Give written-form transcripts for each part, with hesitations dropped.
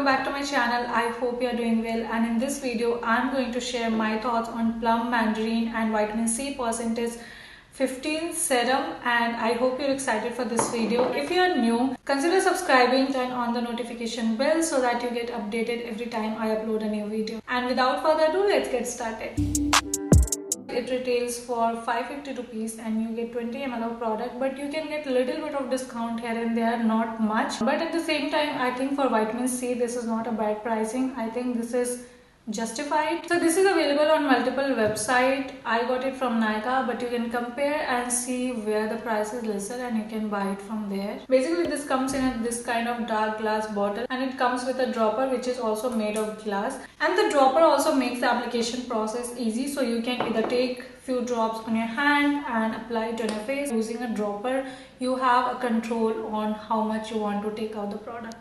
back to my channel. I hope you are doing well, and in this video I'm going to share my thoughts on Plum Mandarin and vitamin C percentage 15 serum, and I hope you're excited for this video. If you are new, consider subscribing, turn on the notification bell so that you get updated every time I upload a new video. And without further ado, let's get started. It retails for 550 rupees and you get 20 ml of product, but you can get a little bit of discount here and there, not much. But at the same time, I think for vitamin C, this is not a bad pricing. I think this is justified. So this is available on multiple websites. I got it from Nykaa, but you can compare and see where the price is lesser and you can buy it from there. Basically, this comes in this kind of dark glass bottle, and it comes with a dropper which is also made of glass, and the dropper also makes the application process easy. So you can either take few drops on your hand and apply it on your face. Using a dropper, you have a control on how much you want to take out the product.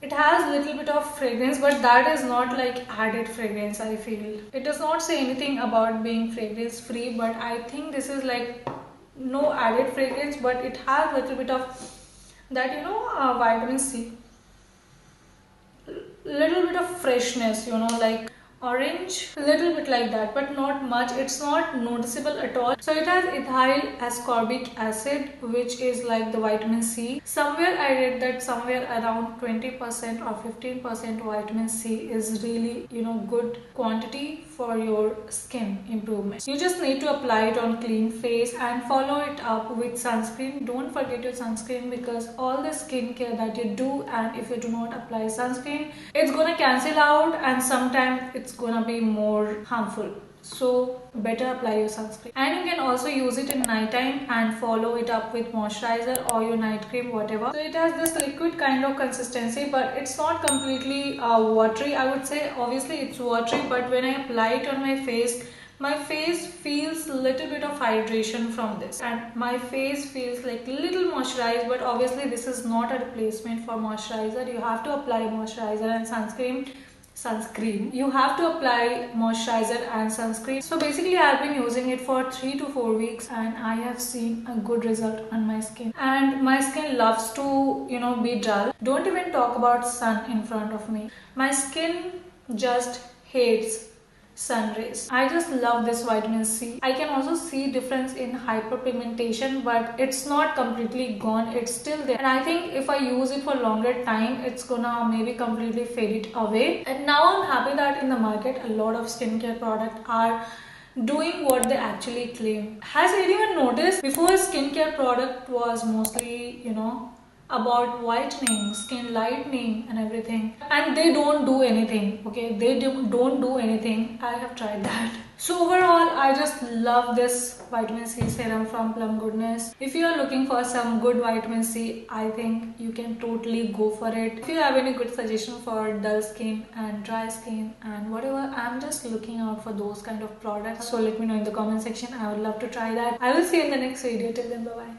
It has a little bit of fragrance, but that is not like added fragrance, I feel. It does not say anything about being fragrance free, but I think this is like no added fragrance, but it has a little bit of that, vitamin C. Little bit of freshness, like orange, a little bit like that, but not much. It's not noticeable at all. So it has ethyl ascorbic acid, which is like the vitamin C. Somewhere I read that somewhere around 20% or 15% vitamin C is really good quantity for your skin improvement. You just need to apply it on clean face and follow it up with sunscreen. Don't forget your sunscreen, because all the skincare that you do, and if you do not apply sunscreen, it's gonna cancel out and sometimes it's gonna be more harmful. So better apply your sunscreen. And you can also use it in night time and follow it up with moisturizer or your night cream, whatever. So it has this liquid kind of consistency, but it's not completely watery, I would say. Obviously it's watery, but when I apply it on my face feels a little bit of hydration from this, and my face feels like little moisturized. But obviously this is not a replacement for moisturizer. You have to apply moisturizer and sunscreen. You have to apply moisturizer and sunscreen. So basically I've been using it for 3 to 4 weeks and I have seen a good result on my skin, and my skin loves to be dull. Don't even talk about sun in front of me. My skin just hates sun rays. I just love this vitamin C. I can also see difference in hyperpigmentation, but it's not completely gone. It's still there, and I think if I use it for longer time, it's gonna maybe completely fade it away. And now I'm happy that in the market a lot of skincare products are doing what they actually claim. Has anyone noticed before skincare product was mostly about whitening, skin lightening and everything, and they don't do anything. Okay, they don't do anything. I have tried that. So overall, I just love this vitamin C serum from Plum Goodness. If you are looking for some good vitamin C, I think you can totally go for it. If you have any good suggestion for dull skin and dry skin and whatever, I'm just looking out for those kind of products. So let me know in the comment section. I would love to try that. I will see you in the next video. Till then, bye bye.